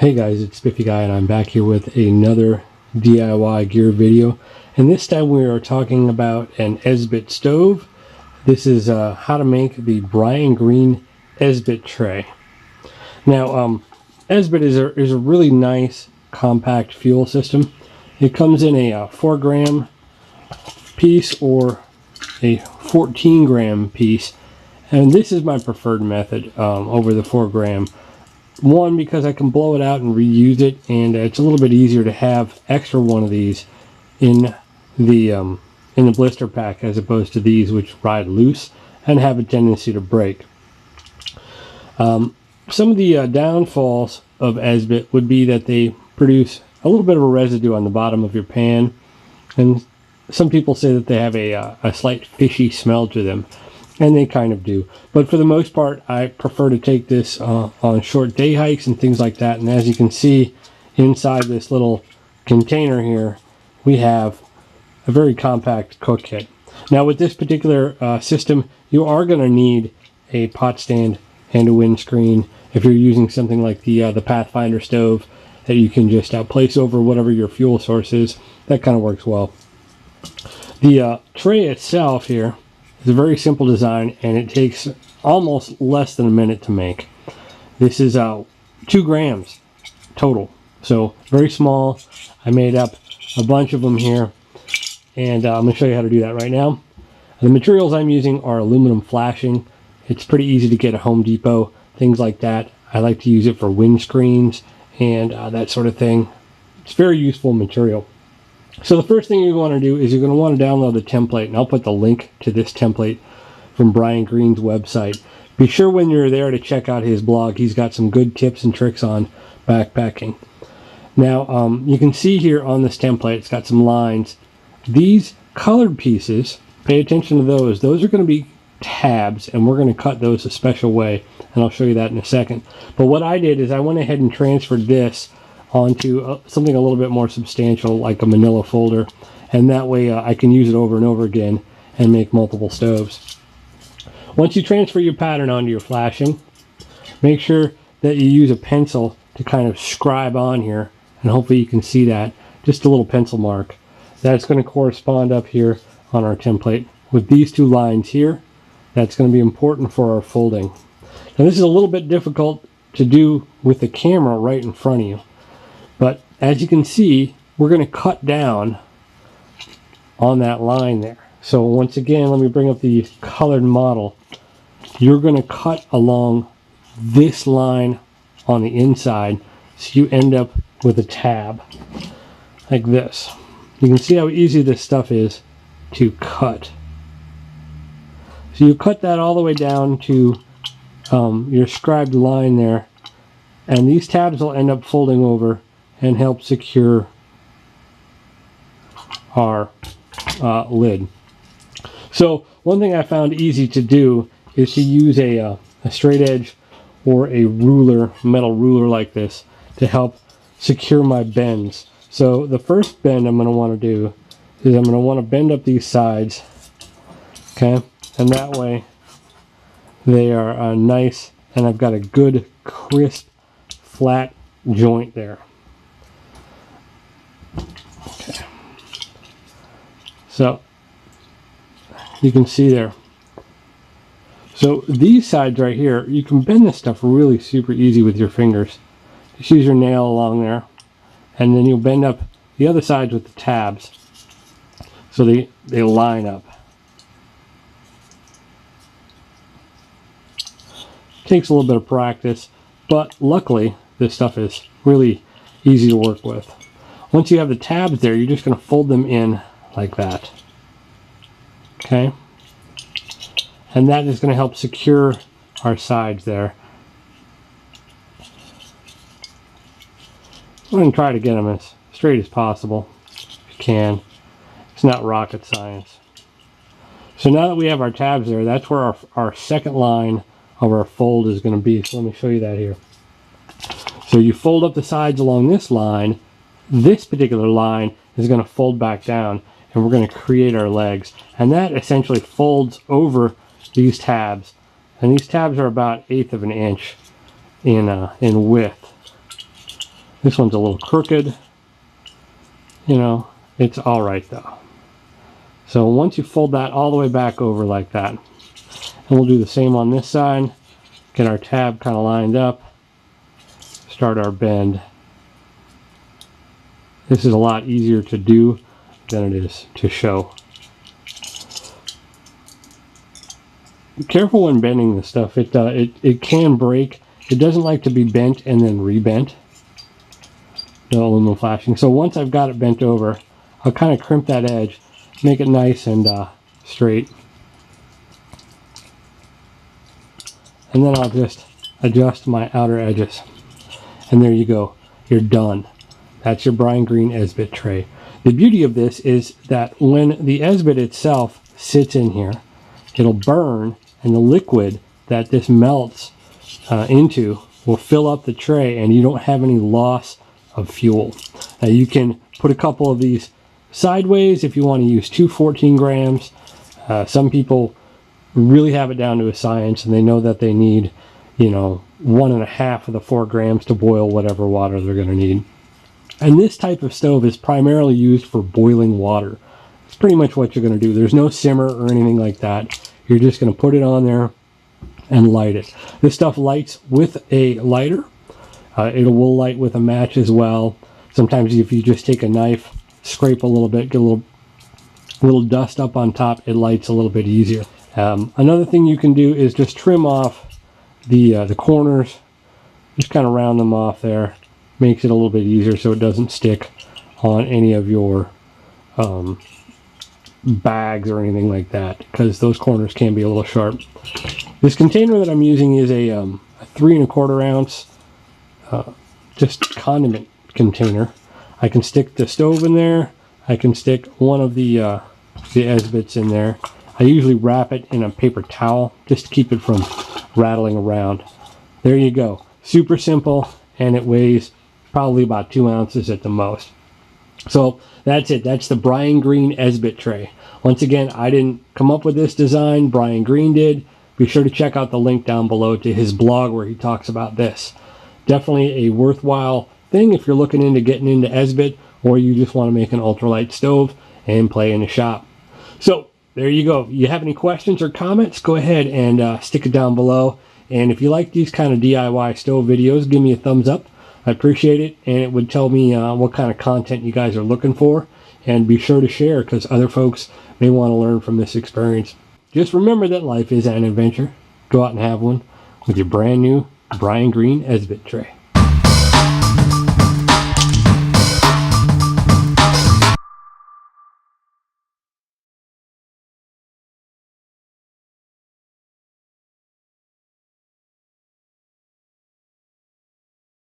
Hey guys, it's Spiffyguy and I'm back here with another DIY gear video. And this time we are talking about an Esbit stove. This is how to make the Brian Green Esbit tray. Now, Esbit is a really nice compact fuel system. It comes in a 4 gram piece or a 14 gram piece. And this is my preferred method over the 4 gram. One, because I can blow it out and reuse it, and it's a little bit easier to have extra one of these in the blister pack as opposed to these which ride loose and have a tendency to break. Some of the downfalls of Esbit would be that they produce a little bit of a residue on the bottom of your pan, and some people say that they have a slight fishy smell to them. And they kind of do. But for the most part, I prefer to take this on short day hikes and things like that. And as you can see, inside this little container here, we have a very compact cook kit. Now with this particular system, you are going to need a pot stand and a windscreen if you're using something like the Pathfinder stove that you can just place over whatever your fuel source is. That kind of works well. The tray itself here, it's a very simple design, and it takes almost less than a minute to make. This is 2 grams total, so very small. I made up a bunch of them here, and I'm going to show you how to do that right now. The materials I'm using are aluminum flashing. It's pretty easy to get at Home Depot, things like that. I like to use it for windscreens and that sort of thing. It's very useful material. So the first thing you're going to do is you're going to want to download the template, and I'll put the link to this template from Brian Green's website. Be sure when you're there to check out his blog. He's got some good tips and tricks on backpacking. Now, you can see here on this template, it's got some lines. These colored pieces, pay attention to those. Those are going to be tabs, and we're going to cut those a special way, and I'll show you that in a second. But what I did is I went ahead and transferred this onto something a little bit more substantial, like a manila folder, and that way I can use it over and over again and make multiple stoves. Once you transfer your pattern onto your flashing, make sure that you use a pencil to kind of scribe on here, and hopefully you can see that, just a little pencil mark. That's going to correspond up here on our template with these 2 lines here. That's going to be important for our folding. Now this is a little bit difficult to do with the camera right in front of you. But as you can see, we're going to cut down on that line there. So once again, let me bring up the colored model. You're going to cut along this line on the inside, so you end up with a tab like this. You can see how easy this stuff is to cut. So you cut that all the way down to your scribed line there, and these tabs will end up folding over and help secure our lid. So one thing I found easy to do is to use a straight edge or a ruler, metal ruler like this, to help secure my bends. So the first bend I'm going to want to do is I'm going to want to bend up these sides, okay, and that way they are nice, and I've got a good crisp flat joint there. Okay. So you can see there. So these sides right here, you can bend this stuff really super easy with your fingers. Just use your nail along there, and then you'll bend up the other sides with the tabs so they line up. Takes a little bit of practice, but luckily this stuff is really easy to work with. Once you have the tabs there, you're just going to fold them in like that. Okay? And that is going to help secure our sides there. I'm going to try to get them as straight as possible, if you can. It's not rocket science. So now that we have our tabs there, that's where our second line of our fold is going to be. So let me show you that here. So you fold up the sides along this line. This particular line is going to fold back down, and we're going to create our legs. And that essentially folds over these tabs. And these tabs are about 1/8 of an inch in width. This one's a little crooked. You know, it's all right though. So once you fold that all the way back over like that, and we'll do the same on this side, get our tab kind of lined up, start our bend. This is a lot easier to do than it is to show. Be careful when bending this stuff. It can break. It doesn't like to be bent and then rebent. The aluminum flashing. So once I've got it bent over, I'll kind of crimp that edge, make it nice and straight. And then I'll just adjust my outer edges. And there you go. You're done. That's your brine green Esbit tray. The beauty of this is that when the Esbit itself sits in here, it'll burn, and the liquid that this melts into will fill up the tray, and you don't have any loss of fuel. Now you can put a couple of these sideways if you want to use 14 grams. Some people really have it down to a science, and they know that they need, you know, 1.5 of the 4 grams to boil whatever water they're going to need. And this type of stove is primarily used for boiling water. It's pretty much what you're going to do. There's no simmer or anything like that. You're just going to put it on there and light it. This stuff lights with a lighter. It will light with a match as well. Sometimes if you just take a knife, scrape a little bit, get a little dust up on top, it lights a little bit easier. Another thing you can do is just trim off the corners. Just kind of round them off there. Makes it a little bit easier so it doesn't stick on any of your bags or anything like that, because those corners can be a little sharp. This container that I'm using is a 3¼ ounce just condiment container. I can stick the stove in there. I can stick one of the Esbits in there. I usually wrap it in a paper towel just to keep it from rattling around. There you go. Super simple, and it weighs probably about 2 ounces at the most. So that's it. That's the brine green Esbit tray. Once again, I didn't come up with this design. Brian Green did. Be sure to check out the link down below to his blog where he talks about this. Definitely a worthwhile thing if you're looking into getting into Esbit, or you just want to make an ultralight stove and play in the shop. So there you go. If you have any questions or comments, go ahead and stick it down below. And if you like these kind of DIY stove videos, give me a thumbs up. I appreciate it, and it would tell me what kind of content you guys are looking for. And be sure to share, because other folks may want to learn from this experience. Just remember that life is an adventure. Go out and have one with your brand new Brian Green Esbit tray.